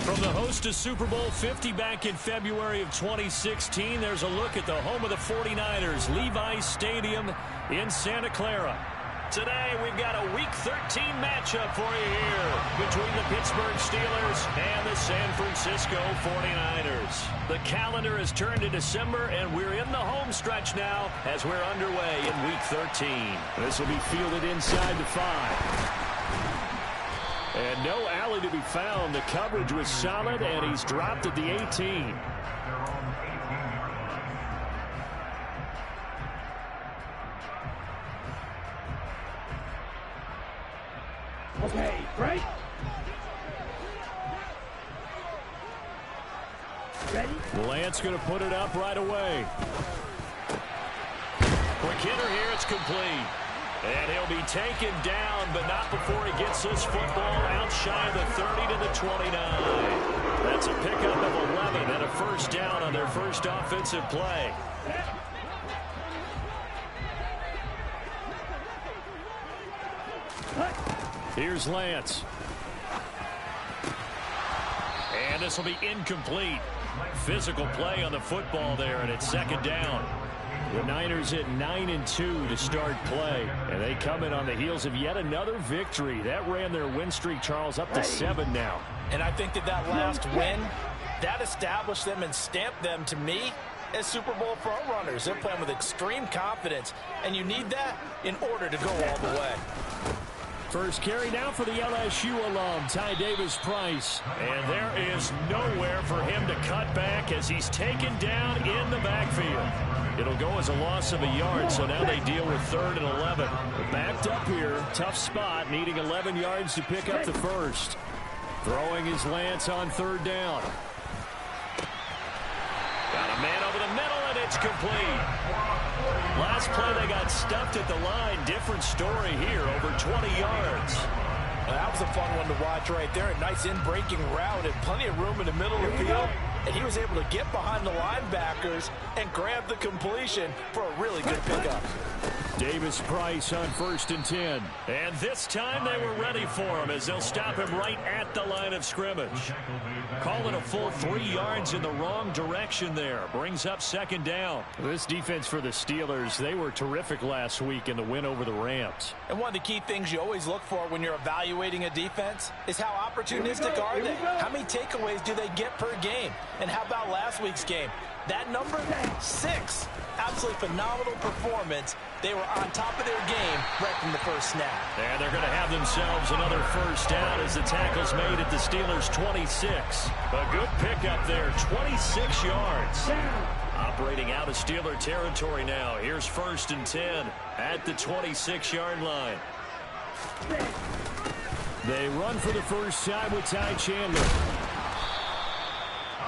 From the host to Super Bowl 50 back in February of 2016, there's a look at the home of the 49ers, Levi's Stadium in Santa Clara. Today, we've got a Week 13 matchup for you here between the Pittsburgh Steelers and the San Francisco 49ers. The calendar has turned to December, and we're in the home stretch now as we're underway in Week 13. This will be fielded inside the 5. And no alley to be found. The coverage was solid, and he's dropped at the 18. Okay, right? Ready? Lance going to put it up right away. Quick hitter here, it's complete. And he'll be taken down, but not before he gets this football out shy of the 30 to the 29. That's a pickup of 11 and a first down on their first offensive play. Here's Lance. And this will be incomplete. Physical play on the football there, and it's second down. The Niners at 9-2 to start play, and they come in on the heels of yet another victory. That ran their win streak, Charles, up to 7 now. And I think that last win, that established them and stamped them, to me, as Super Bowl front runners. They're playing with extreme confidence, and you need that in order to go all the way. First carry now for the LSU alum, Ty Davis-Price. And there is nowhere for him to cut back as he's taken down in the backfield. It'll go as a loss of a yard, so now they deal with 3rd and 11. Backed up here, tough spot, needing 11 yards to pick up the first. Throwing his Lance on 3rd down. Got a man over the middle, and it's complete. Last play, they got stuffed at the line. Different story here, over 20 yards. Well, that was a fun one to watch right there. A nice in-breaking route and plenty of room in the middle of the field. And he was able to get behind the linebackers and grab the completion for a really good pickup. Davis-Price on 1st and 10. And this time they were ready for him as they'll stop him right at the line of scrimmage. Call it a full 3 yards in the wrong direction there. Brings up 2nd down. This defense for the Steelers, they were terrific last week in the win over the Rams. And one of the key things you always look for when you're evaluating a defense is how opportunistic are they? How many takeaways do they get per game? And how about last week's game? That number, 6. Absolutely phenomenal performance. They were on top of their game right from the first snap. And they're going to have themselves another first down as the tackle's made at the Steelers' 26. A good pickup there, 26 yards. Operating out of Steeler territory now. Here's 1st and 10 at the 26-yard line. They run for the first time with Ty Chandler.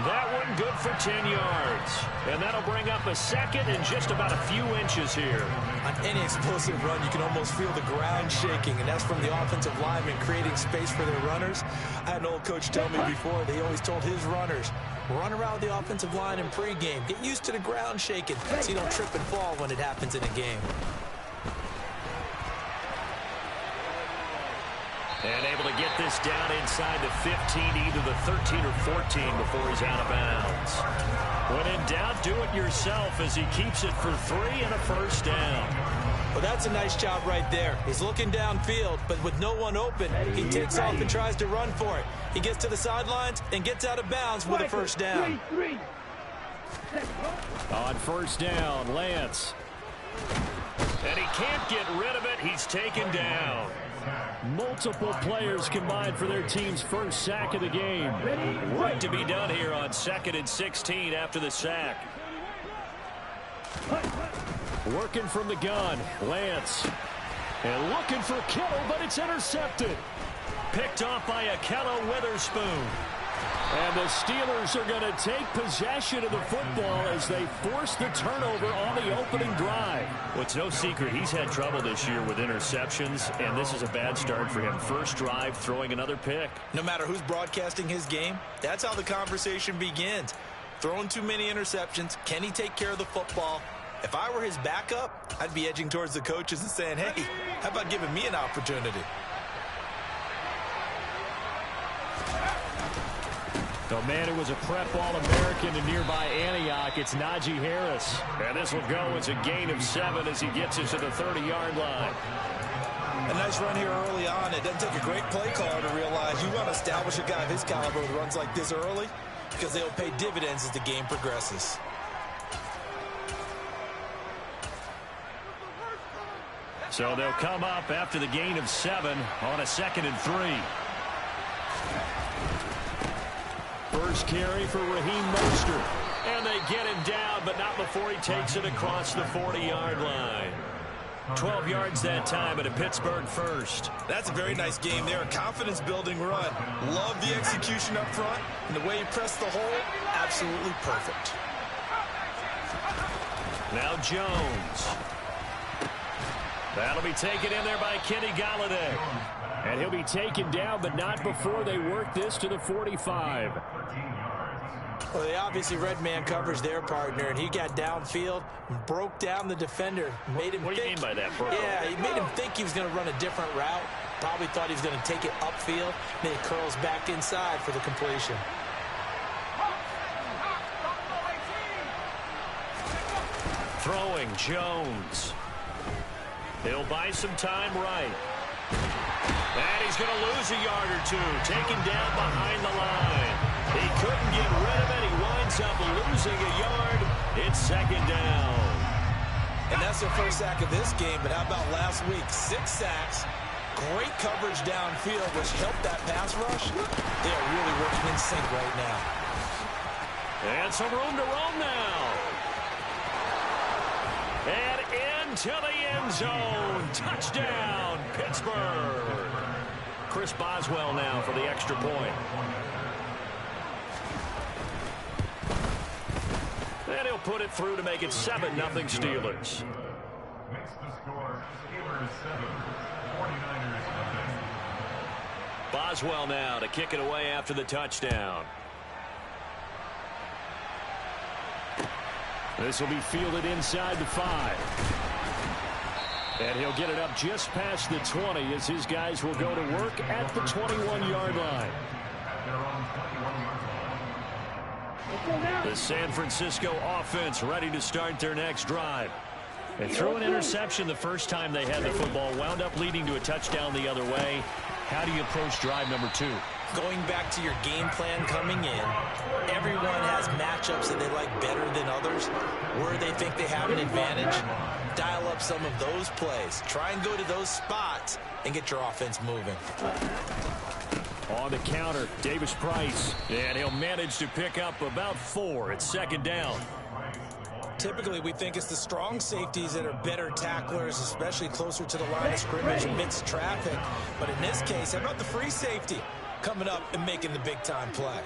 That one good for 10 yards. And that'll bring up a 2nd and just about a few inches here. On any explosive run, you can almost feel the ground shaking, and that's from the offensive linemen creating space for their runners. I had an old coach tell me before, they always told his runners, run around the offensive line in pregame. Get used to the ground shaking so you don't trip and fall when it happens in a game. And able to get this down inside the 15, either the 13 or 14 before he's out of bounds. When in doubt, do it yourself as he keeps it for 3 and a first down. Well, that's a nice job right there. He's looking downfield, but with no one open, he takes off and tries to run for it. He gets to the sidelines and gets out of bounds with a first down. On 1st down, Lance. And he can't get rid of it. He's taken down. Multiple players combined for their team's first sack of the game. Work to be done here on 2nd and 16 after the sack. Working from the gun, Lance. And looking for Kittle, but it's intercepted. Picked off by Akello Witherspoon. And the Steelers are going to take possession of the football as they force the turnover on the opening drive. Well, it's no secret he's had trouble this year with interceptions, and this is a bad start for him. First drive, throwing another pick. No matter who's broadcasting his game, that's how the conversation begins. Throwing too many interceptions, can he take care of the football? If I were his backup, I'd be edging towards the coaches and saying, hey, how about giving me an opportunity? The man who was a prep All-American in nearby Antioch, it's Najee Harris. And this will go as a gain of 7 as he gets it to the 30-yard line. A nice run here early on. It doesn't take a great play caller to realize you want to establish a guy of his caliber who runs like this early because they'll pay dividends as the game progresses. So they'll come up after the gain of 7 on a 2nd and 3. First carry for Raheem Mostert. And they get him down, but not before he takes it across the 40-yard line. 12 yards that time at a Pittsburgh first. That's a very nice game there. A confidence-building run. Love the execution up front. And the way he pressed the hole, absolutely perfect. Now Jones. That'll be taken in there by Kenny Golladay. And he'll be taken down, but not before they work this to the 45. Well, they obviously read man coverage their partner, and he got downfield, broke down the defender, made him What do you mean by that, bro? Yeah, he made him think he was going to run a different route. Probably thought he was going to take it upfield. Then he curls back inside for the completion. Throwing Jones. He'll buy some time right. And he's going to lose a yard or two. Taken down behind the line. He couldn't get rid of it. He winds up losing a yard. It's 2nd down. And that's their first sack of this game. But how about last week? 6 sacks. Great coverage downfield, which helped that pass rush. They are really working in sync right now. And some room to roam now. And into the end zone. Touchdown, Pittsburgh. Chris Boswell now for the extra point. And he'll put it through to make it 7-0 Steelers. Makes the score Steelers 7, 49ers nothing. Boswell now to kick it away after the touchdown. This will be fielded inside the 5. And he'll get it up just past the 20 as his guys will go to work at the 21-yard line. The San Francisco offense ready to start their next drive. They threw an interception the first time they had the football, wound up leading to a touchdown the other way. How do you approach drive number 2? Going back to your game plan coming in, everyone has matchups that they like better than others. Where they think they have an advantage, dial up some of those plays. Try and go to those spots and get your offense moving. On the counter, Davis Price. And he'll manage to pick up about 4. It's 2nd down. Typically, we think it's the strong safeties that are better tacklers, especially closer to the line of scrimmage amidst traffic. But in this case, how about the free safety coming up and making the big-time play?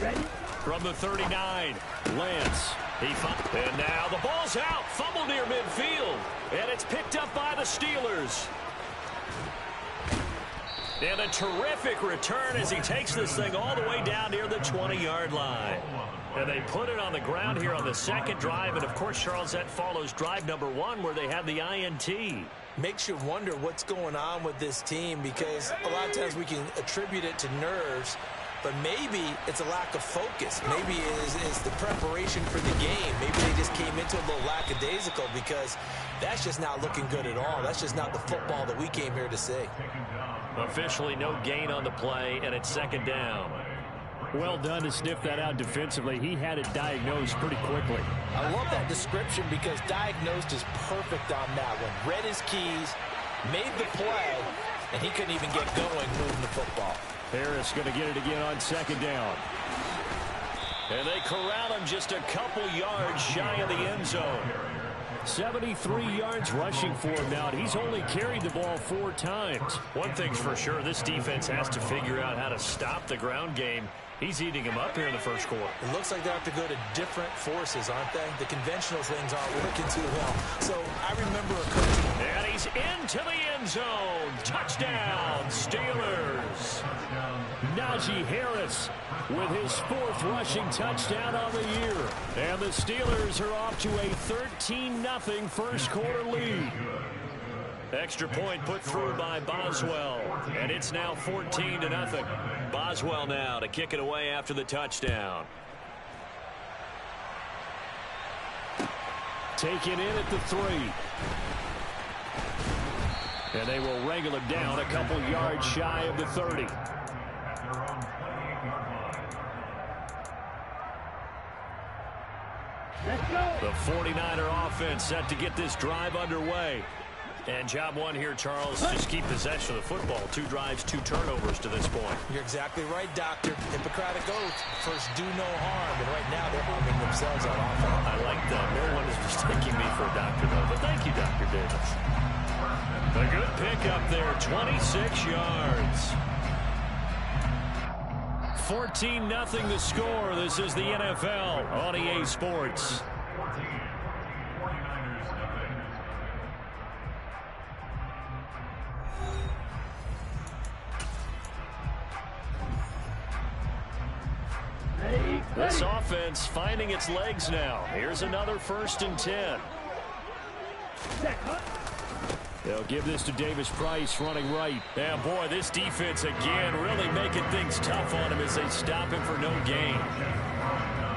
Ready? From the 39, Lance. And now the ball's out. Fumble near midfield. And it's picked up by the Steelers. And a terrific return as he takes this thing all the way down near the 20-yard line. And they put it on the ground here on the 2nd drive. And, of course, Charles, that follows drive number 1 where they had the INT. Makes you wonder what's going on with this team because a lot of times we can attribute it to nerves, but maybe it's a lack of focus. Maybe it's the preparation for the game. Maybe they just came into a little lackadaisical because that's just not looking good at all. That's just not the football that we came here to see. Officially no gain on the play, and it's 2nd down. Well done to sniff that out defensively. He had it diagnosed pretty quickly. I love that description because diagnosed is perfect on that one. Read his keys, made the play, and he couldn't even get going moving the football. Harris going to get it again on 2nd down. And they corral him just a couple yards shy of the end zone. 73 yards rushing for him now, and he's only carried the ball 4 times. One thing's for sure, this defense has to figure out how to stop the ground game. He's eating him up here in the first quarter. It looks like they have to go to different forces, aren't they? The conventional things aren't working too well. So I remember a coach. And he's into the end zone. Touchdown, Steelers. Najee Harris with his 4th rushing touchdown on the year. And the Steelers are off to a 13-0 first quarter lead. Extra point put through by Boswell, and it's now 14-0. Boswell now to kick it away after the touchdown. Taken in at the 3. And they will wrangle him down a couple yards shy of the 30. The 49er offense set to get this drive underway. And job one here, Charles, just keep possession of the football. 2 drives, 2 turnovers to this point. You're exactly right, Doctor. Hippocratic oath. First, do no harm. And right now, they're harming themselves on offense. I like that. No one is mistaking me for a doctor, though. But thank you, Dr. Davis. A good pickup there, 26 yards. 14-0 the score. This is the NFL on EA Sports. This offense finding its legs now. Here's another 1st and 10. They'll give this to Davis Price running right. Yeah, boy, this defense again really making things tough on him as they stop him for no gain.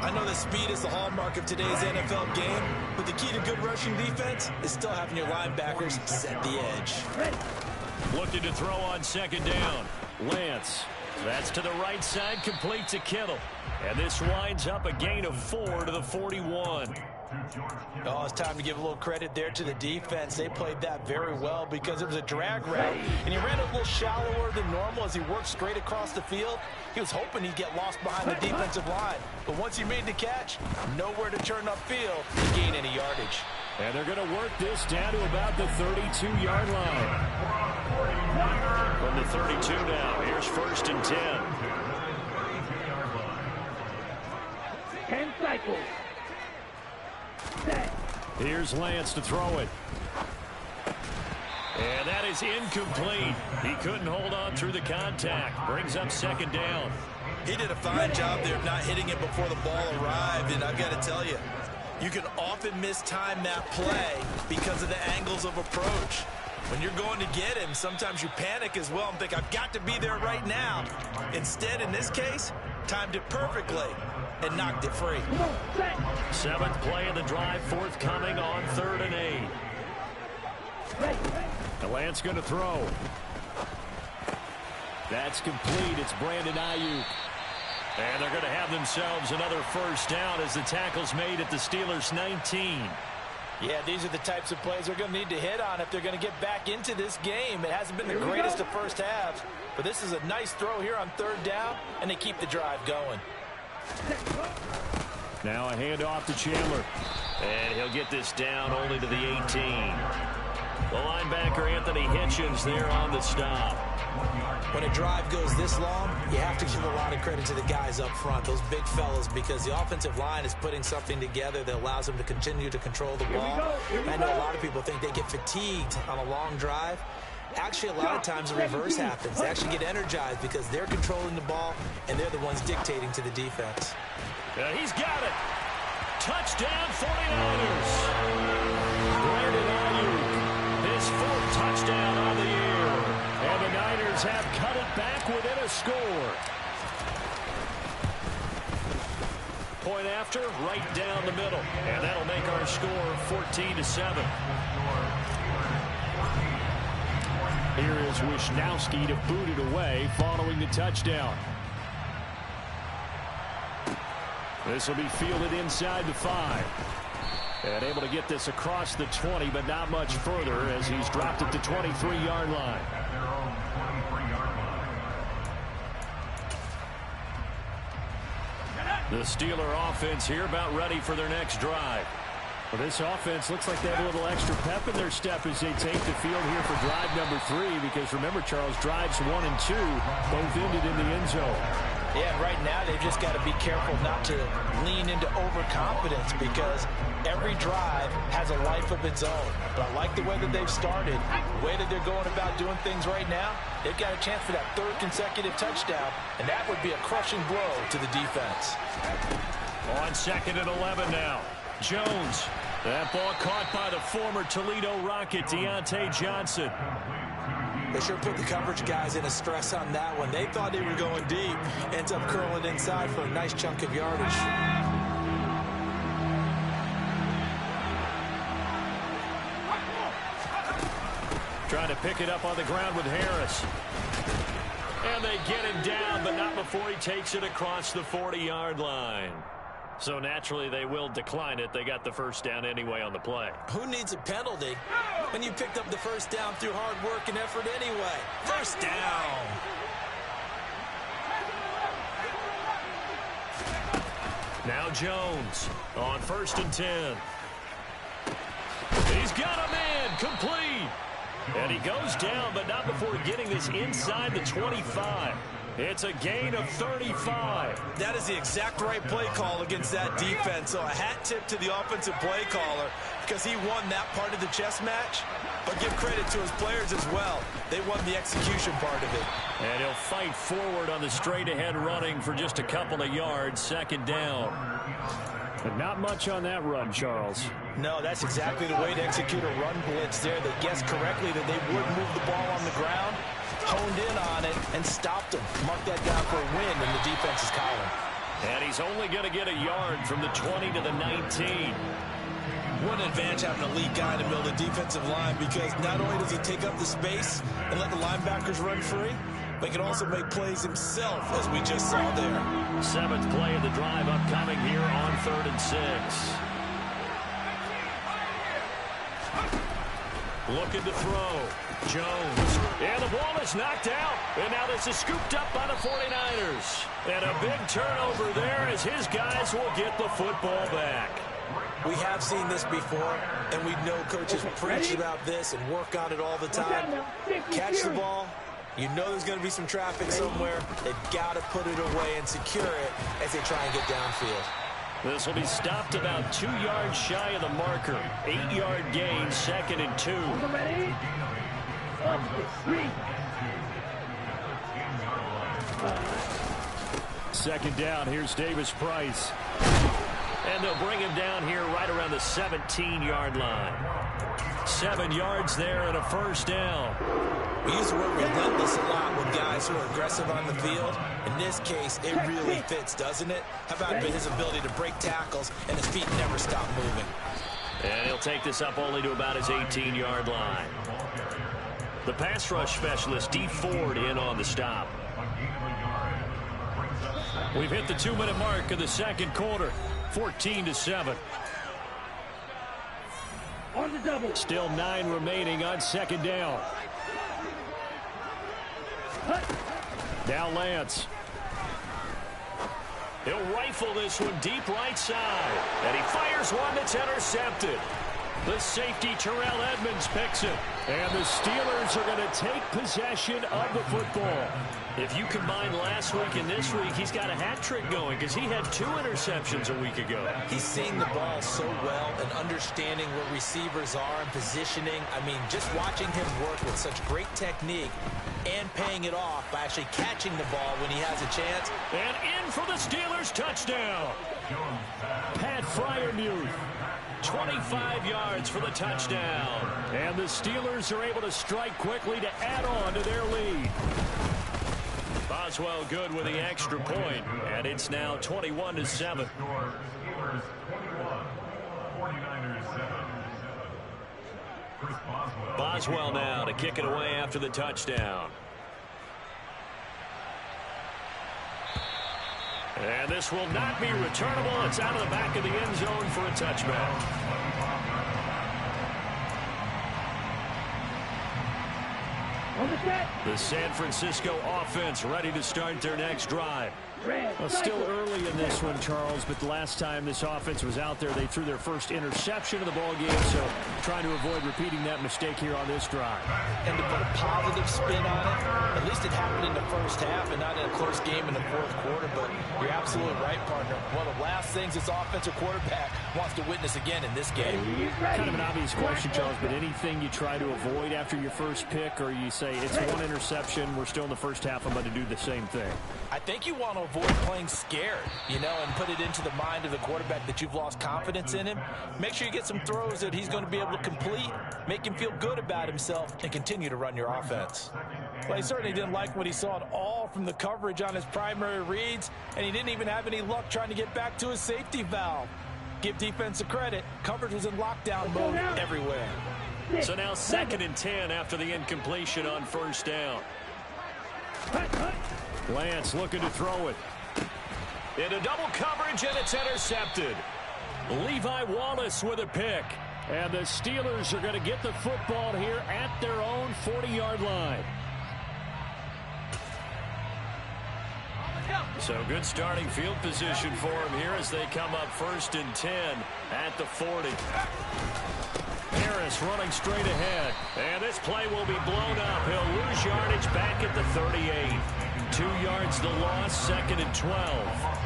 I know that speed is the hallmark of today's NFL game, but the key to good rushing defense is still having your linebackers set the edge. Looking to throw on 2nd down. Lance. That's to the right side, complete to Kittle. And this winds up a gain of 4 to the 41. Oh, it's time to give a little credit there to the defense. They played that very well because it was a drag route. And he ran a little shallower than normal as he worked straight across the field. He was hoping he'd get lost behind the defensive line. But once he made the catch, nowhere to turn upfield to gain any yardage. And they're going to work this down to about the 32-yard line. From the 32 now, here's 1st and 10. 10 cycles. Here's Lance to throw it. And that is incomplete. He couldn't hold on through the contact. Brings up 2nd down. He did a fine job there of not hitting it before the ball arrived. And I've got to tell you, you can often mistime that play because of the angles of approach. When you're going to get him, sometimes you panic as well and think, I've got to be there right now. Instead, in this case, timed it perfectly and knocked it free. 7th play of the drive, forthcoming on 3rd and 8. The Lance going to throw. That's complete. It's Brandon Ayuk. And they're going to have themselves another 1st down as the tackle's made at the Steelers' 19. Yeah, these are the types of plays they're going to need to hit on if they're going to get back into this game. It hasn't been the greatest of first halves, but this is a nice throw here on 3rd down, and they keep the drive going. Now a handoff to Chandler. And he'll get this down only to the 18. The linebacker, Anthony Hitchens, there on the stop. When a drive goes this long, you have to give a lot of credit to the guys up front, those big fellas, because the offensive line is putting something together that allows them to continue to control the ball. I know a lot of people think they get fatigued on a long drive. Actually, a lot of times the reverse happens. They actually get energized because they're controlling the ball, and they're the ones dictating to the defense. He's got it. Touchdown, 49ers. Brandon Ayuk, his 4th touchdown on the year. And the Niners have cut it back within a score. Point after, right down the middle. And that'll make our score 14-7. Here is Wisnowski to boot it away following the touchdown. This will be fielded inside the 5. And able to get this across the 20, but not much further as he's dropped it to 23-yard line. The Steeler offense here about ready for their next drive. Well, this offense looks like they have a little extra pep in their step as they take the field here for drive number 3, because remember, Charles, drives 1 and 2 both ended in the end zone. Yeah, and right now they've just got to be careful not to lean into overconfidence because every drive has a life of its own. But I like the way that they've started, the way that they're going about doing things right now. They've got a chance for that 3rd consecutive touchdown, and that would be a crushing blow to the defense. On 2nd and 11 now. Jones That ball caught by the former Toledo Rocket, Deontay Johnson. They sure put the coverage guys in a stress on that one. They thought they were going deep. Ends up curling inside for a nice chunk of yardage. Trying to pick it up on the ground with Harris. And they get him down, but not before he takes it across the 40-yard line. So naturally, they will decline it. They got the first down anyway on the play. Who needs a penalty when you picked up the first down through hard work and effort anyway? First down. Now Jones on 1st and 10. He's got a man complete. And he goes down, but not before getting this inside the 25. It's a gain of 35. That is the exact right play call against that defense. So a hat tip to the offensive play caller because he won that part of the chess match. But give credit to his players as well. They won the execution part of it. And he'll fight forward on the straight-ahead running for just a couple of yards. 2nd down. But not much on that run, Charles. No, that's exactly the way to execute a run blitz there. They guessed correctly that they would move the ball on the ground, honed in on it, and stopped them. Mark that down for a win in the defense's column. And he's only going to get a yard from the 20 to the 19. What an advantage having a lead guy in the middle of the defensive line, because not only does he take up the space and let the linebackers run free, but he can also make plays himself, as we just saw there. 7th play of the drive upcoming here on 3rd and 6. Looking to throw. Jones. And the ball is knocked out. And now this is scooped up by the 49ers. And a big turnover there as his guys will get the football back. We have seen this before, and we know coaches preach about this and work on it all the time. Catch the ball. You know there's going to be some traffic somewhere. They've got to put it away and secure it as they try and get downfield. This will be stopped about 2 yards shy of the marker. 8-yard gain, 2nd and 2. Ready? 3. 2nd down, here's Davis Price. And they'll bring him down here right around the 17-yard line. 7 yards there and a 1st down. We use the word relentless a lot with guys who are aggressive on the field. In this case, it really fits, doesn't it? How about his ability to break tackles and his feet never stop moving? And he'll take this up only to about his 18-yard line. The pass rush specialist, D. Ford, in on the stop. We've hit the 2-minute mark of the 2nd quarter. 14-7. On the double. Still 9 remaining on 2nd down. Now Lance. He'll rifle this one deep right side. And he fires one that's intercepted. The safety, Terrell Edmonds, picks it. And the Steelers are going to take possession of the football. If you combine last week and this week, he's got a hat trick going because he had 2 interceptions a week ago. He's seeing the ball so well and understanding where receivers are and positioning. I mean, just watching him work with such great technique and paying it off by actually catching the ball when he has a chance. And in for the Steelers touchdown. Pat Fryermuth. 25 yards for the touchdown. And the Steelers are able to strike quickly to add on to their lead. Boswell good with the extra point, and it's now 21-7. Steelers 21, 49ers 7. Boswell now to kick it away after the touchdown. And this will not be returnable. It's out of the back of the end zone for a touchback. The San Francisco offense ready to start their next drive. Well, still early in this one, Charles, but the last time this offense was out there, they threw their first interception of the ball game, so trying to avoid repeating that mistake here on this drive. And to put a positive spin on it, at least it happened in the first half and not in a close game in the 4th quarter, but you're absolutely right, partner. One of the last things this offensive quarterback wants to witness again in this game. Kind of an obvious question, Charles, but anything you try to avoid after your first pick, or you say it's 1 interception, we're still in the first half, I'm going to do the same thing? I think you want to avoid playing scared, and put it into the mind of the quarterback that you've lost confidence in him. Make sure you get some throws that he's going to be able to complete, make him feel good about himself, and continue to run your offense. Well, he certainly didn't like what he saw at all from the coverage on his primary reads, and he didn't even have any luck trying to get back to his safety valve. Give defense a credit. Coverage was in lockdown mode everywhere. So now 2nd and 10 after the incompletion on 1st down. Lance looking to throw it. Into double coverage, and it's intercepted. Levi Wallace with a pick. And the Steelers are going to get the football here at their own 40-yard line. So good starting field position for him here as they come up 1st and 10 at the 40. Harris running straight ahead. And this play will be blown up. He'll lose yardage back at the 38. 2 yards the loss, 2nd and 12.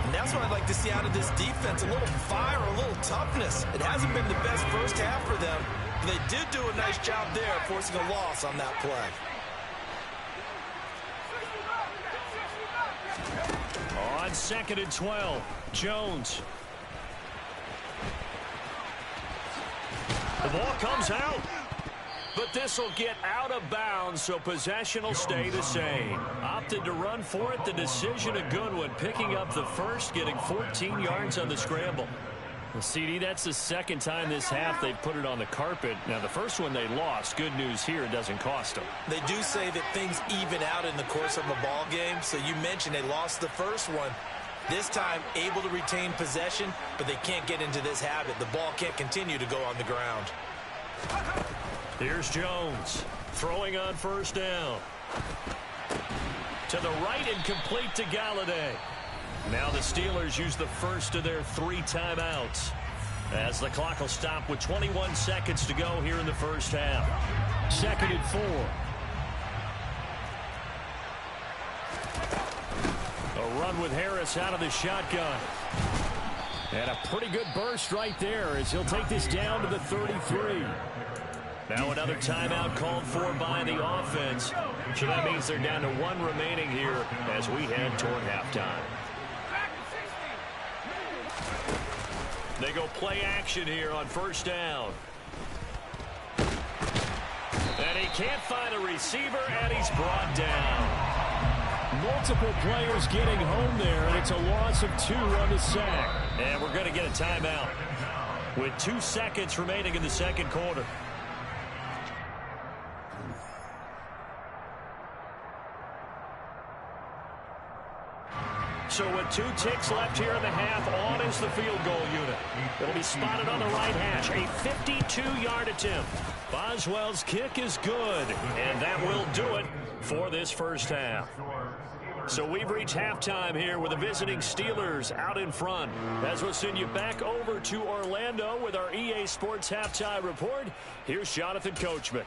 And that's what I'd like to see out of this defense. A little fire, a little toughness. It hasn't been the best first half for them, but they did do a nice job there forcing a loss on that play. On 2nd and 12, Jones. The ball comes out, but this will get out of bounds, so possession will stay the same. Opted to run for it. The decision a good one, picking up the first, getting 14 yards on the scramble. Well, CD, that's the 2nd time this half they've put it on the carpet. Now, the first one they lost. Good news here, it doesn't cost them. They do say that things even out in the course of a ball game. So you mentioned they lost the first one. This time, able to retain possession, but they can't get into this habit. The ball can't continue to go on the ground. Here's Jones throwing on 1st down. To the right and complete to Galladay. Now the Steelers use the first of their 3 timeouts as the clock will stop with 21 seconds to go here in the first half. 2nd and 4. A run with Harris out of the shotgun. And a pretty good burst right there as he'll take this down to the 33. Now another timeout called for by the offense. So that means they're down to 1 remaining here as we head toward halftime. They go play action here on 1st down. And he can't find a receiver, and he's brought down. Multiple players getting home there, and it's a loss of 2 on the sack. And we're going to get a timeout with 2 seconds remaining in the 2nd quarter. So with 2 ticks left here in the half, on is the field goal unit. It'll be spotted on the right hash. A 52-yard attempt. Boswell's kick is good, and that will do it for this first half. So we've reached halftime here with the visiting Steelers out in front. As we'll send you back over to Orlando with our EA Sports Halftime Report, here's Jonathan Coachman.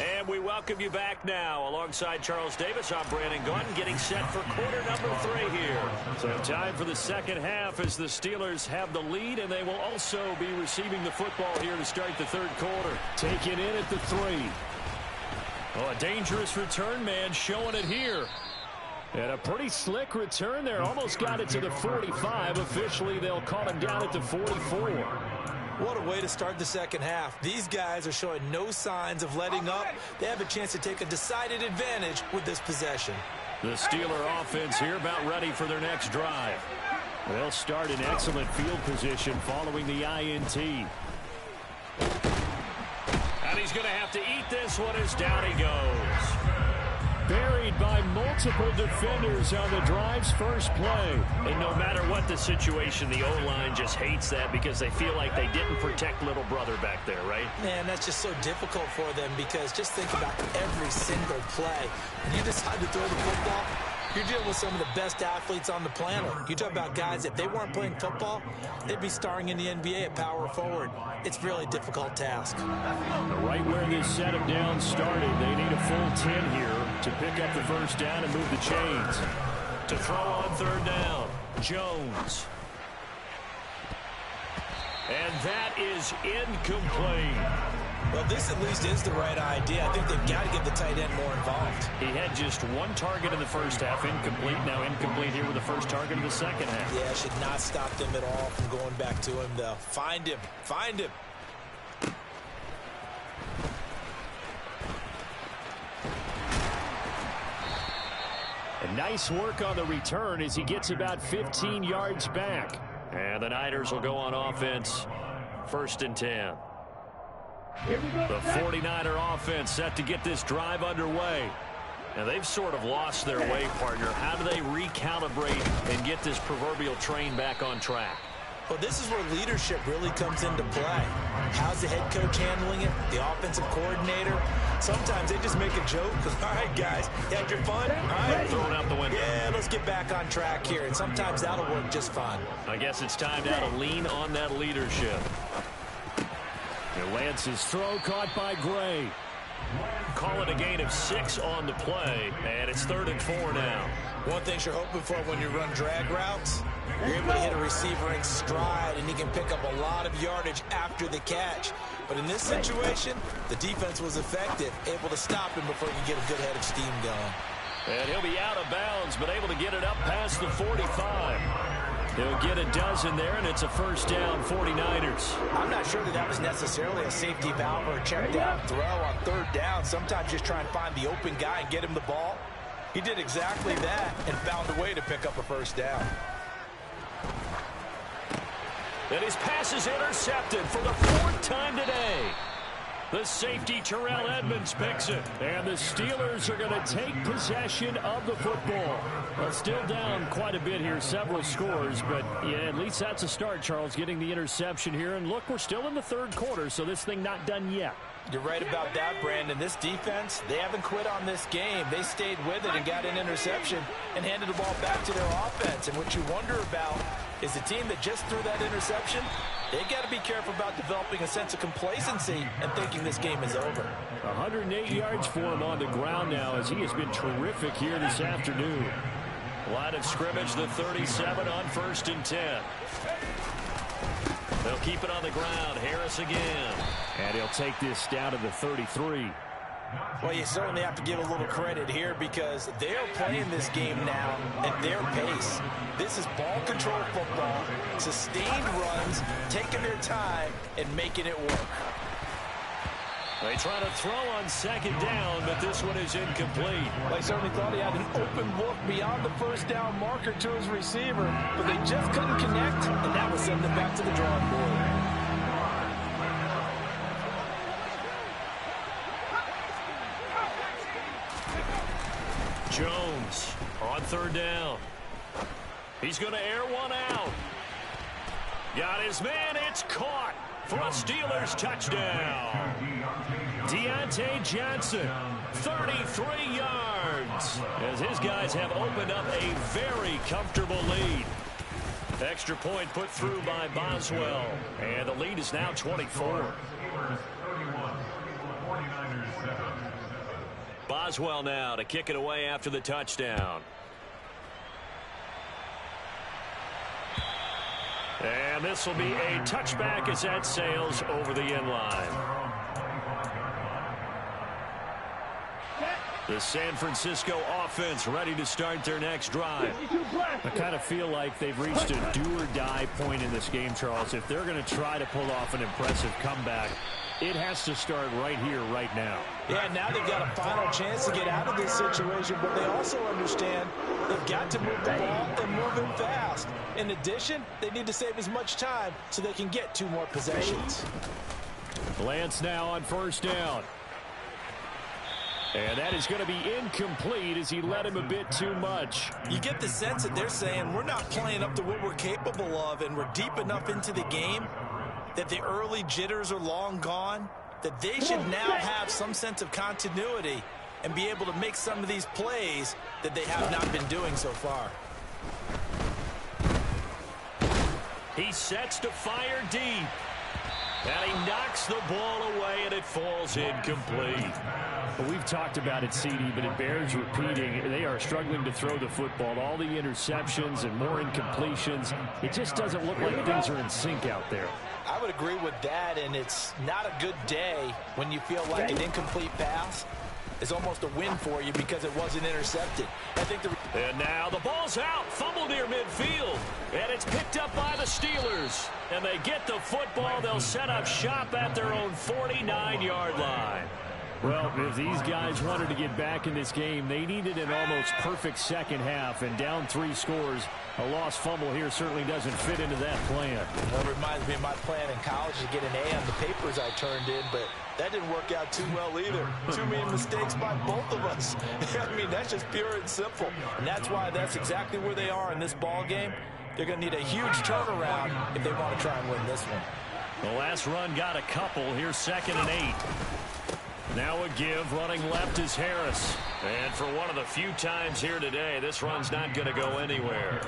And we welcome you back now. Alongside Charles Davis, I'm Brandon Gordon, getting set for quarter number 3 here. So time for the 2nd half as the Steelers have the lead, and they will also be receiving the football here to start the 3rd quarter. Taken in at the 3. Oh, a dangerous return man showing it here. And a pretty slick return there. Almost got it to the 45. Officially, they'll call him down at the 44. What a way to start the 2nd half. These guys are showing no signs of letting up. They have a chance to take a decided advantage with this possession. The Steeler offense here about ready for their next drive. They'll start in excellent field position following the INT. And he's going to have to eat this one as down he goes. Buried by multiple defenders on the drive's first play. And no matter what the situation, the O-line just hates that because they feel like they didn't protect little brother back there, right? Man, that's just so difficult for them because just think about every single play. When you decide to throw the football, you're dealing with some of the best athletes on the planet. You talk about guys, if they weren't playing football, they'd be starring in the NBA at power forward. It's a really difficult task. Right where this set of downs started, they need a full 10 here to pick up the first down and move the chains. To throw on 3rd down, Jones. And that is incomplete. Well, this at least is the right idea. I think they've got to get the tight end more involved. He had just one target in the first half, incomplete. Now incomplete here with the first target of the second half. Yeah, should not stop them at all from going back to him, though. Find him. Find him. And nice work on the return as he gets about 15 yards back. And the Niners will go on offense. 1st and 10. The 49er offense set to get this drive underway. Now they've sort of lost their way, partner. How do they recalibrate and get this proverbial train back on track? Well, this is where leadership really comes into play. How's the head coach handling it? The offensive coordinator? Sometimes they just make a joke. All right, guys, you had your fun? All right. Throw it out the window. Yeah, let's get back on track here. And sometimes that'll work just fine. I guess it's time now to lean on that leadership. Lance's throw caught by Gray. Call it a gain of 6 on the play, and it's 3rd and 4 now. One thing you're hoping for when you run drag routes, you're able to hit a receiver in stride, and he can pick up a lot of yardage after the catch. But in this situation, the defense was effective, able to stop him before you get a good head of steam going. And he'll be out of bounds, but able to get it up past the 45. He'll get a dozen there, and it's a 1st down, 49ers. I'm not sure that was necessarily a safety valve or a check down throw on 3rd down. Sometimes just try and find the open guy and get him the ball. He did exactly that and found a way to pick up a 1st down. And his pass is intercepted for the 4th time today. The safety, Terrell Edmonds, picks it. And the Steelers are going to take possession of the football. Well, still down quite a bit here, several scores. But, yeah, at least that's a start, Charles, getting the interception here. And, look, we're still in the 3rd quarter, so this thing not done yet. You're right about that, Brandon. This defense, they haven't quit on this game. They stayed with it and got an interception and handed the ball back to their offense. And what you wonder about is the team that just threw that interception, they got to be careful about developing a sense of complacency and thinking this game is over. 108 yards for him on the ground now as he has been terrific here this afternoon. Line of scrimmage, the 37 on 1st and 10. They'll keep it on the ground. Harris again. And he'll take this down to the 33. Well, you certainly have to give a little credit here because they're playing this game now at their pace. This is ball control football, sustained runs, taking their time and making it work. They try to throw on 2nd down, but this one is incomplete. They certainly thought he had an open look beyond the 1st down marker to his receiver, but they just couldn't connect, and that was sending them back to the drawing board. Jones on 3rd down. He's going to air one out. Got his man. It's caught for a Steelers touchdown. Deontay Johnson, 33 yards, as his guys have opened up a very comfortable lead. Extra point put through by Boswell, and the lead is now 24. Boswell now to kick it away after the touchdown. And this will be a touchback as that sails over the end line. The San Francisco offense ready to start their next drive. I kind of feel like they've reached a do-or-die point in this game, Charles. If they're going to try to pull off an impressive comeback, it has to start right here, right now. Yeah, now they've got a final chance to get out of this situation, but they also understand they've got to move the ball and move it fast. In addition, they need to save as much time so they can get 2 more possessions. Lance now on 1st down. And that is going to be incomplete as he led him a bit too much. You get the sense that they're saying we're not playing up to what we're capable of, and we're deep enough into the game that the early jitters are long gone, that they should now have some sense of continuity and be able to make some of these plays that they have not been doing so far. He sets to fire deep. And he knocks the ball away, and it falls incomplete. Well, we've talked about it, CD, but it bears repeating. They are struggling to throw the football. All the interceptions and more incompletions. It just doesn't look like things are in sync out there. I would agree with that, and it's not a good day when you feel like an incomplete pass is almost a win for you because it wasn't intercepted. And now the ball's out, fumble near midfield, and it's picked up by the Steelers. And they get the football. They'll set up shop at their own 49-yard line. Well, if these guys wanted to get back in this game, they needed an almost perfect second half, and down 3 scores. A lost fumble here certainly doesn't fit into that plan. Well, it reminds me of my plan in college to get an A on the papers I turned in, but that didn't work out too well either. Too many mistakes by both of us. I mean, that's just pure and simple. And that's why that's exactly where they are in this ball game. They're going to need a huge turnaround if they want to try and win this one. The last run got a couple. Here's 2nd and 8. Now a give, running left is Harris. And for one of the few times here today, this run's not going to go anywhere.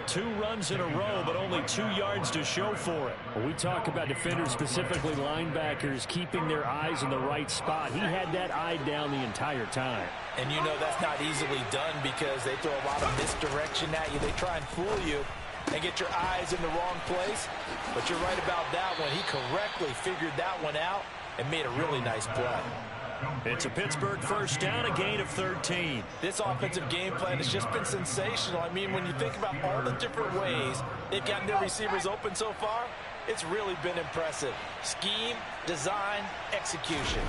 2 runs in a row, but only 2 yards to show for it. When we talk about defenders, specifically linebackers, keeping their eyes in the right spot, he had that eye down the entire time. And you know that's not easily done because they throw a lot of misdirection at you. They try and fool you and get your eyes in the wrong place. But you're right about that one. He correctly figured that one out and made a really nice play. It's a Pittsburgh first down, a gain of 13. This offensive game plan has just been sensational. I mean, when you think about all the different ways they've gotten their receivers open so far, it's really been impressive. Scheme, design, execution.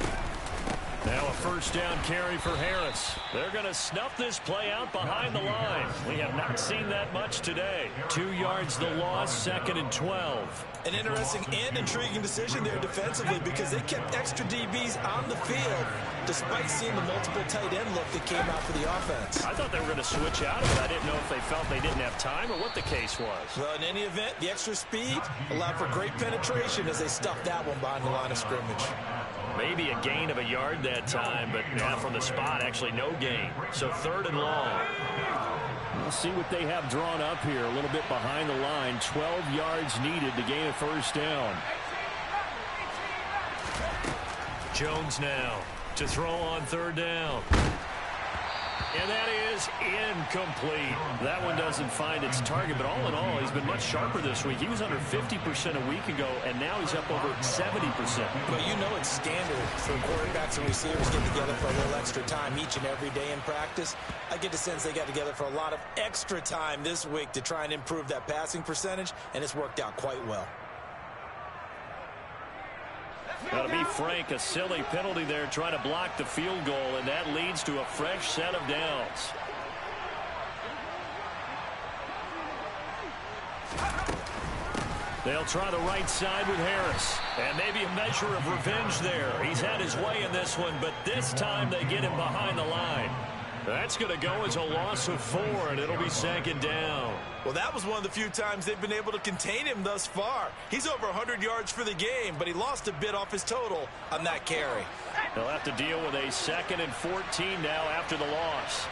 Now a first down carry for Harris. They're going to snuff this play out behind the line. We have not seen that much today. 2 yards the loss, 2nd and 12. An interesting and intriguing decision there defensively because they kept extra DBs on the field despite seeing the multiple tight end look that came out for the offense. I thought they were going to switch out of it. I didn't know if they felt they didn't have time or what the case was. Well, in any event, the extra speed allowed for great penetration as they stuffed that one behind the line of scrimmage. Maybe a gain of a yard that time, but now from the spot, actually no gain. So 3rd and long. We'll see what they have drawn up here. A little bit behind the line. 12 yards needed to gain a first down. Jones now to throw on 3rd down. And that is incomplete. That one doesn't find its target, but all in all, he's been much sharper this week. He was under 50% a week ago, and now he's up over 70%. Well, you know it's standard for quarterbacks and receivers getting together for a little extra time each and every day in practice. I get the sense they got together for a lot of extra time this week to try and improve that passing percentage, and it's worked out quite well. Got to be frank, a silly penalty there trying to block the field goal, and that leads to a fresh set of downs. They'll try the right side with Harris. And maybe a measure of revenge there. He's had his way in this one, but this time they get him behind the line. That's going to go as a loss of 4, and it'll be 2nd down. Well, that was one of the few times they've been able to contain him thus far. He's over 100 yards for the game, but he lost a bit off his total on that carry. They'll have to deal with a 2nd and 14 now after the loss.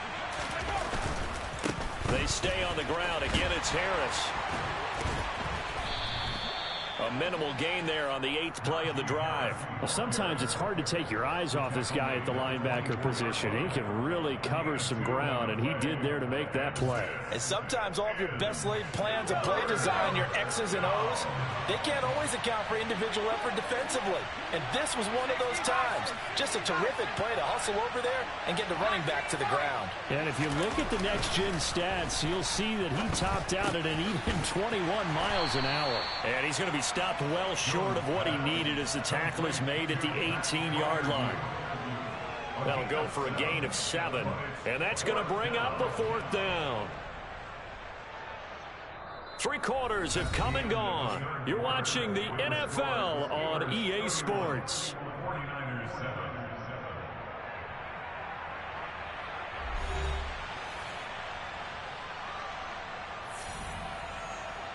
They stay on the ground. Again, it's Harris. A minimal gain there on the 8th play of the drive. Well, sometimes it's hard to take your eyes off this guy at the linebacker position. He can really cover some ground, and he did there to make that play. And sometimes all of your best laid plans of play design, your X's and O's, they can't always account for individual effort defensively. And this was one of those times. Just a terrific play to hustle over there and get the running back to the ground. And if you look at the next-gen stats, you'll see that he topped out at an even 21 miles an hour. And he's going to be stopped well short of what he needed as the tackle is made at the 18-yard line. That'll go for a gain of 7, and that's going to bring up a 4th down. 3 quarters have come and gone. You're watching the NFL on EA Sports.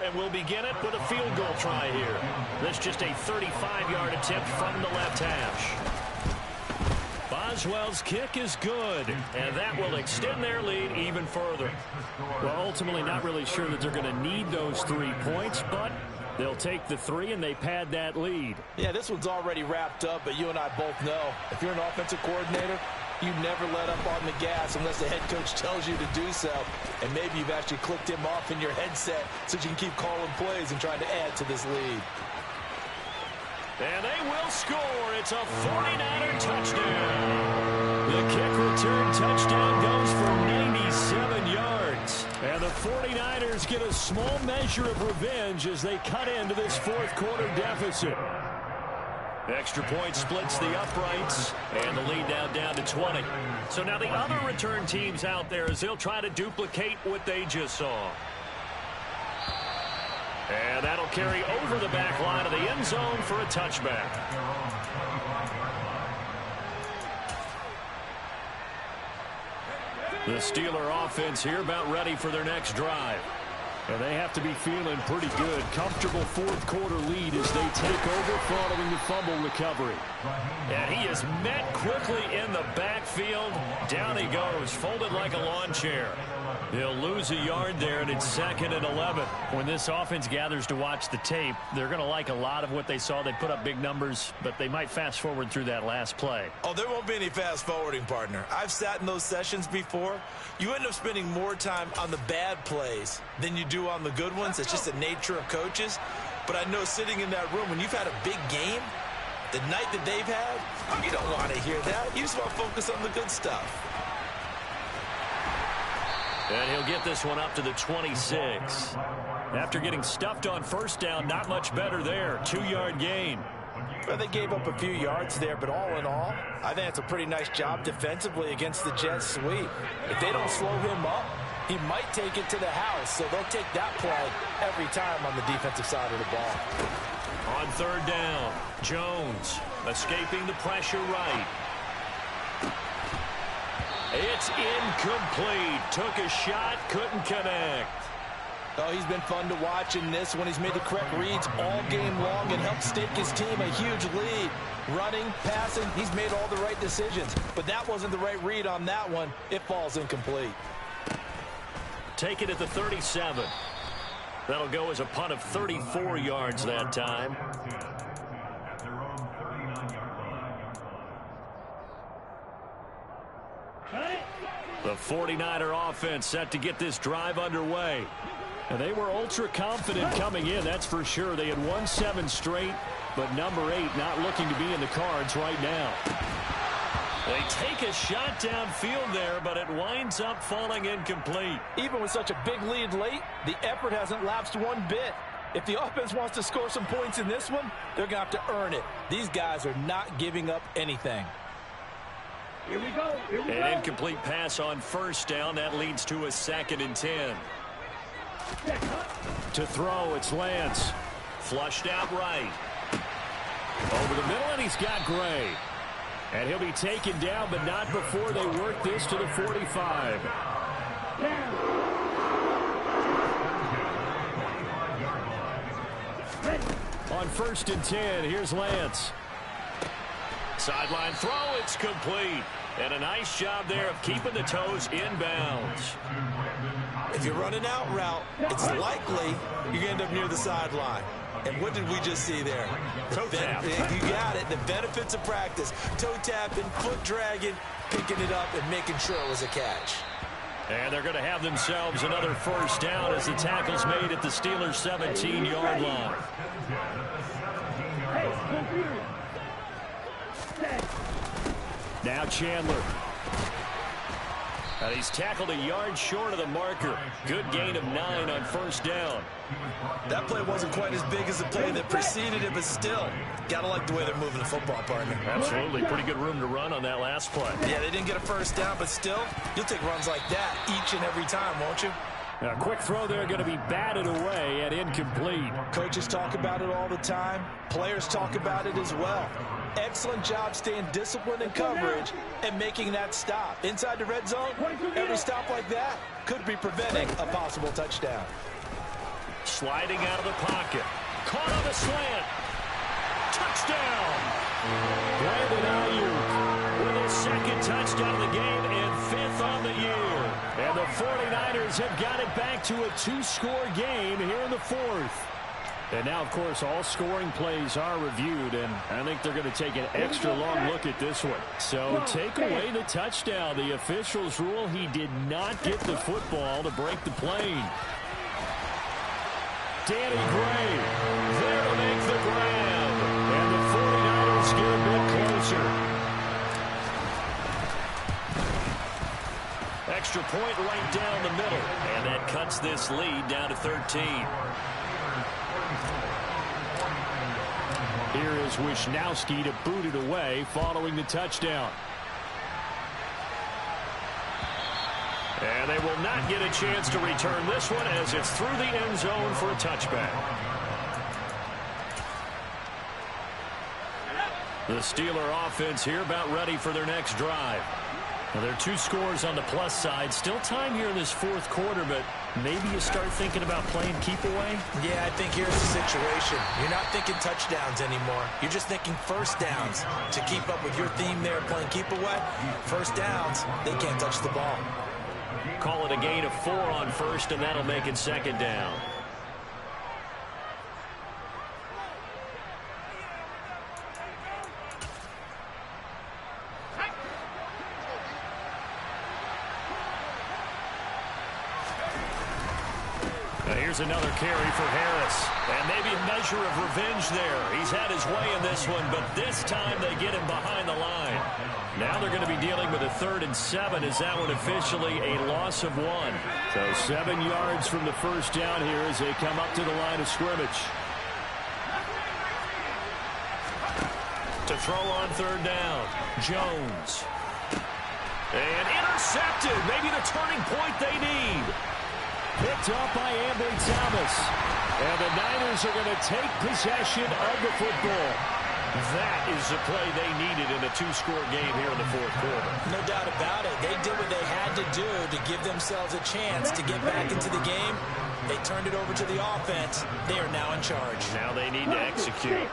And we'll begin it with a field goal try here. This just a 35-yard attempt from the left hash. Boswell's kick is good, and that will extend their lead even further. Well, ultimately not really sure that they're going to need those 3 points, but they'll take the 3 and they pad that lead. Yeah, this one's already wrapped up, but you and I both know if you're an offensive coordinator, you never let up on the gas unless the head coach tells you to do so. And maybe you've actually clicked him off in your headset so you can keep calling plays and trying to add to this lead. And they will score. It's a 49er touchdown. The kick return touchdown goes for 97 yards. And the 49ers get a small measure of revenge as they cut into this fourth quarter deficit. Extra point splits the uprights, and the lead now down to 20. So now the other return teams out there as they'll try to duplicate what they just saw. And that'll carry over the back line of the end zone for a touchback. The Steeler offense here about ready for their next drive. And they have to be feeling pretty good. Comfortable fourth quarter lead as they take over following the fumble recovery. And he is met quickly in the backfield. Down he goes, folded like a lawn chair. He'll lose a yard there, and it's 2nd and 11. When this offense gathers to watch the tape, they're going to like a lot of what they saw. They put up big numbers, but they might fast forward through that last play. Oh, there won't be any fast forwarding, partner. I've sat in those sessions before. You end up spending more time on the bad plays than you do on the good ones. It's just the nature of coaches. But I know sitting in that room, when you've had a big game, the night that they've had, you don't want to hear that. You just want to focus on the good stuff. And he'll get this one up to the 26. After getting stuffed on first down, not much better there. 2-yard gain. Well, they gave up a few yards there, but all in all, I think it's a pretty nice job defensively against the Jets sweep. If they don't slow him up, he might take it to the house, so they'll take that play every time on the defensive side of the ball. On 3rd down, Jones escaping the pressure right. It's incomplete. Took a shot, couldn't connect. Oh, he's been fun to watch in this one. He's made the correct reads all game long and helped stake his team a huge lead. Running, passing, he's made all the right decisions. But that wasn't the right read on that one. It falls incomplete. Take it at the 37. That'll go as a punt of 34 yards that time. The 49er offense set to get this drive underway. And they were ultra confident coming in, that's for sure. They had won 7 straight, but number 8 not looking to be in the cards right now. They take a shot downfield there, but it winds up falling incomplete. Even with such a big lead late, the effort hasn't lapsed one bit. If the offense wants to score some points in this one, they're going to have to earn it. These guys are not giving up anything. Here we go. An incomplete pass on first down. That leads to a 2nd and 10. To throw, it's Lance. Flushed out right. Over the middle, and he's got Gray. And he'll be taken down, but not before they work this to the 45. On 1st and 10, here's Lance. Sideline throw, it's complete. And a nice job there of keeping the toes inbounds. If you run an out route, it's likely you're going to end up near the sideline. And what did we just see there? Toe tap. You got it. The benefits of practice. Toe tapping, foot dragging, picking it up, and making sure it was a catch. And they're going to have themselves another first down as the tackle's made at the Steelers' 17-yard line. Now Chandler. And he's tackled a yard short of the marker. Good gain of 9 on first down. That play wasn't quite as big as the play that preceded it, but still, gotta like the way they're moving the football, partner. Absolutely. Pretty good room to run on that last play. Yeah, they didn't get a first down, but still, you'll take runs like that each and every time, won't you? A quick throw there going to be batted away and incomplete. Coaches talk about it all the time. Players talk about it as well. Excellent job staying disciplined in coverage and making that stop. Inside the red zone, every stop like that could be preventing a possible touchdown. Sliding out of the pocket. Caught on the slant. Touchdown. Brandon Ayuk with his 2nd touchdown of the game and 5th on the year. And the 49ers have got it back to a 2-score game here in the 4th. And now, of course, all scoring plays are reviewed, and I think they're going to take an extra long look at this one. So take away the touchdown. The officials rule he did not get the football to break the plane. Danny Gray there to make the grab. And the point right down the middle. And that cuts this lead down to 13. Here is Wisnowski to boot it away following the touchdown. And they will not get a chance to return this one as it's through the end zone for a touchback. The Steeler offense here about ready for their next drive. Well, there are 2 scores on the plus side. Still time here in this fourth quarter, but maybe you start thinking about playing keep away? Yeah, I think here's the situation. You're not thinking touchdowns anymore. You're just thinking first downs. To keep up with your theme there, playing keep away, first downs, they can't touch the ball. Call it a gain of 4 on first, and that'll make it second down. Here's another carry for Harris. And maybe a measure of revenge there. He's had his way in this one, but this time they get him behind the line. Now they're going to be dealing with a 3rd and 7. Is that one officially a loss of 1? So 7 yards from the first down here as they come up to the line of scrimmage. To throw on 3rd down, Jones. And intercepted. Maybe the turning point they need. Picked up by Ambry Thomas. And the Niners are going to take possession of the football. That is the play they needed in a 2-score game here in the fourth quarter. No doubt about it. They did what they had to do to give themselves a chance to get back into the game. They turned it over to the offense. They are now in charge. Now they need to execute.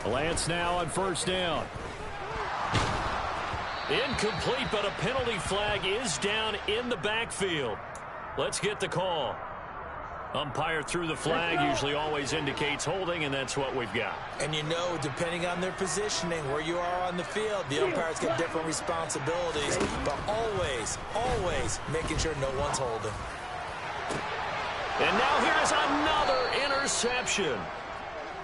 Lance now on first down. Incomplete, but a penalty flag is down in the backfield. Let's get the call. Umpire threw the flag, usually always indicates holding, and that's what we've got. And you know, depending on their positioning, where you are on the field, the umpires get different responsibilities, but always, always making sure no one's holding. And now here's another interception.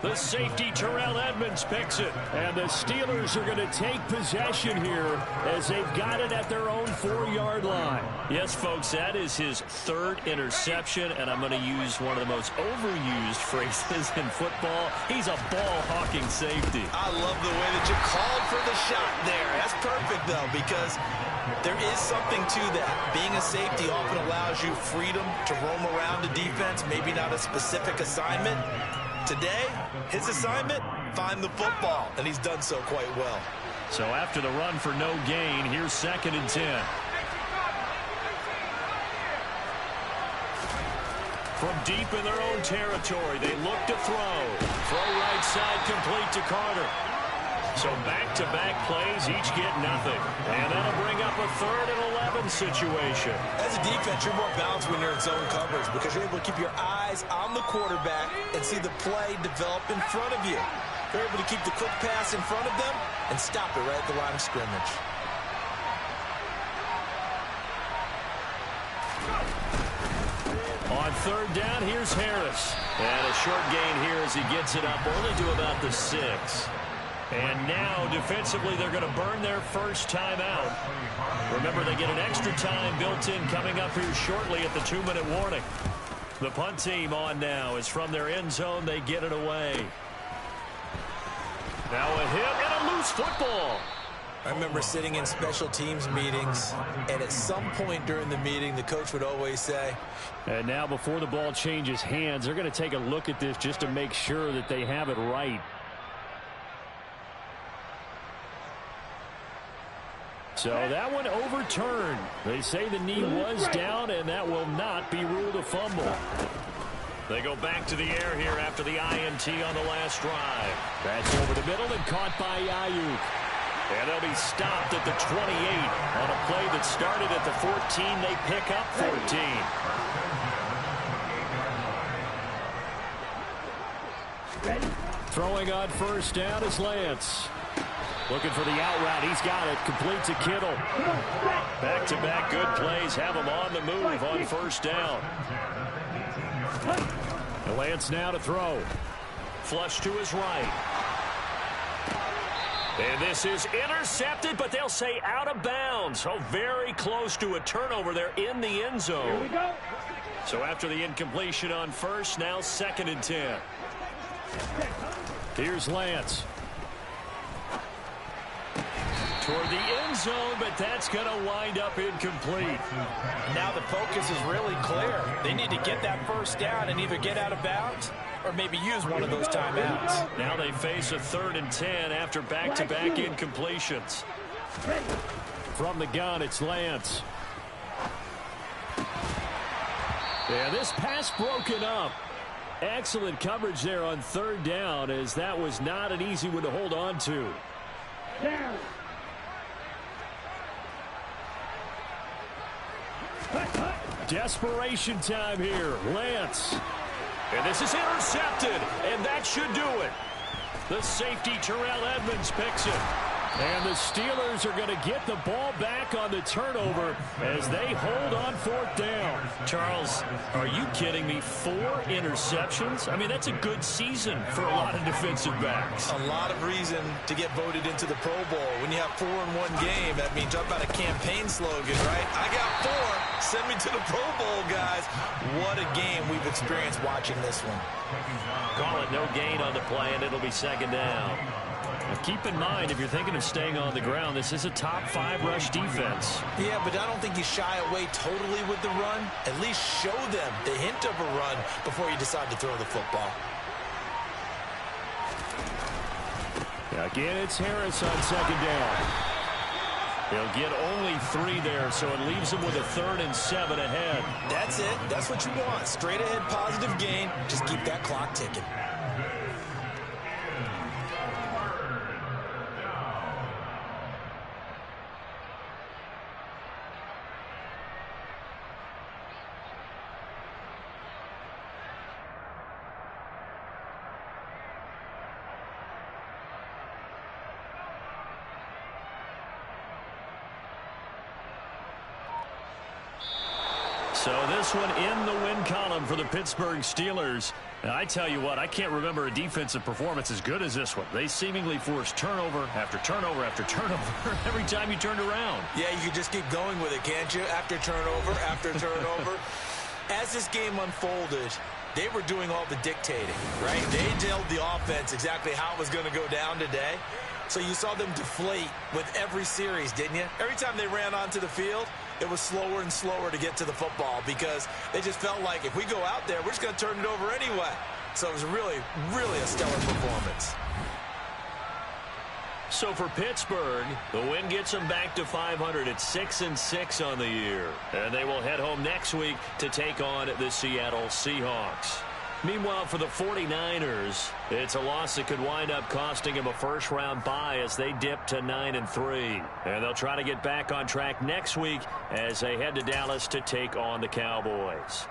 The safety, Terrell Edmonds, picks it. And the Steelers are going to take possession here as they've got it at their own 4-yard line. Yes, folks, that is his 3rd interception, and I'm going to use one of the most overused phrases in football. He's a ball-hawking safety. I love the way that you called for the shot there. That's perfect, though, because there is something to that. Being a safety often allows you freedom to roam around the defense, maybe not a specific assignment. Today, his assignment, find the football, and he's done so quite well. So after the run for no gain, here's 2nd and 10. From deep in their own territory, they look to throw. Throw right side complete to Carter. So back-to-back plays, each get nothing. And that'll bring up a 3rd and 11 situation. As a defense, you're more balanced when you're in zone coverage because you're able to keep your eyes on the quarterback and see the play develop in front of you. You're able to keep the quick pass in front of them and stop it right at the line of scrimmage. On 3rd down, here's Harris. And a short gain here as he gets it up only to about the 6. And now, defensively, they're going to burn their first timeout. Remember, they get an extra time built in coming up here shortly at the 2-minute warning. The punt team on now is from their end zone. They get it away. Now a hit and a loose football. I remember sitting in special teams meetings, and at some point during the meeting, the coach would always say, and now before the ball changes hands, they're going to take a look at this just to make sure that they have it right. So that one overturned. They say the knee was down, and that will not be ruled a fumble. They go back to the air here after the INT on the last drive. That's over the middle and caught by Ayuk. And they'll be stopped at the 28 on a play that started at the 14. They pick up 14. Throwing on first down is Lance. Looking for the out route. He's got it. Complete to Kittle. Back-to-back good plays have him on the move on first down. Lance now to throw. Flush to his right. And this is intercepted, but they'll say out of bounds. So very close to a turnover there in the end zone. Here we go. So after the incompletion on first, now 2nd and 10. Here's Lance. Toward the end zone, but that's going to wind up incomplete. Now the focus is really clear. They need to get that first down and either get out of bounds or maybe use one of those timeouts. Now they face a 3rd and 10 after back-to-back incompletions. From the gun, it's Lance. And this pass broken up. Excellent coverage there on 3rd down, as that was not an easy one to hold on to. Down. Desperation time here. Lance. And this is intercepted, and that should do it. The safety, Terrell Edmonds, picks it. And the Steelers are going to get the ball back on the turnover as they hold on 4th down. Charles, are you kidding me? 4 interceptions? I mean, that's a good season for a lot of defensive backs. A lot of reason to get voted into the Pro Bowl. When you have 4 in one game, that means talk about a campaign slogan, right? I got 4. Send me to the Pro Bowl, guys. What a game we've experienced watching this one. Call it no gain on the play, and it'll be 2nd down. Now keep in mind, if you're thinking of staying on the ground, this is a top 5 rush defense. Yeah, but I don't think you shy away totally with the run. At least show them the hint of a run before you decide to throw the football. Again, it's Harris on 2nd down. He'll get only 3 there, so it leaves him with a 3rd and 7 ahead. That's it. That's what you want. Straight ahead positive gain. Just keep that clock ticking. So this one in the win column for the Pittsburgh Steelers. And I tell you what, I can't remember a defensive performance as good as this one. They seemingly forced turnover after turnover after turnover every time you turned around. Yeah, you can just keep going with it, can't you? After turnover, after turnover. As this game unfolded, they were doing all the dictating, right? They told the offense exactly how it was going to go down today. So you saw them deflate with every series, didn't you? Every time they ran onto the field, it was slower and slower to get to the football because they just felt like if we go out there, we're just going to turn it over anyway. So it was really, really a stellar performance. So for Pittsburgh, the win gets them back to 500 at 6-6 on the year. And they will head home next week to take on the Seattle Seahawks. Meanwhile, for the 49ers, it's a loss that could wind up costing them a first-round bye as they dip to 9-3. And they'll try to get back on track next week as they head to Dallas to take on the Cowboys.